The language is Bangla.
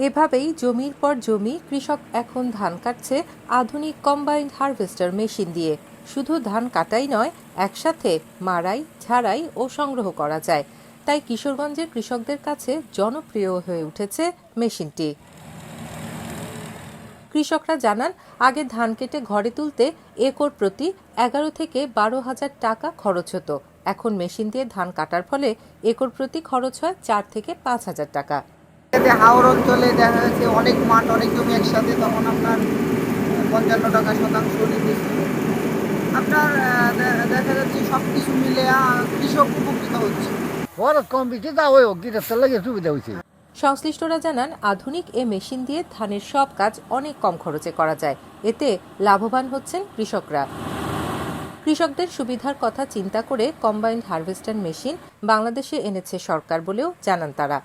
এভাবেই জমির পর জমি কৃষক এখন ধান কাটছে আধুনিক কম্বাইন্ড হারভেস্টার মেশিন দিয়ে। শুধু ধান কাটাই নয়, একসাথে মাড়াই, ঝাড়াই ও সংগ্রহ করা যায়। তাই কিশোরগঞ্জের কৃষকদের কাছে জনপ্রিয় হয়ে উঠেছে মেশিনটি। কৃষকরা জানান, আগে ধান কেটে ঘরে তুলতে একর প্রতি 11 থেকে 12,000 টাকা খরচ হতো। এখন মেশিন দিয়ে ধান কাটার ফলে একর প্রতি খরচ হয় 4 থেকে 5,000 টাকা। হাওড় অঞ্চলে দেখা যাচ্ছে অনেক মাঠ, অনেক জমি একসাথে, তখন আপনার 55 টাকা শতাংশ নিতেছে। আপনার দেখা যাচ্ছে সব কিছু মিলে কৃষক উপকৃত হচ্ছে। সংশ্লিষ্টরা জানান, আধুনিক এ মেশিন দিয়ে ধানের সব কাজ অনেক কম খরচে করা যায়। এতে লাভবান হচ্ছেন কৃষকরা। কৃষকদের সুবিধার কথা চিন্তা করে কম্বাইন্ড হারভেস্টার মেশিন বাংলাদেশে এনেছে সরকার বলেও জানান তারা।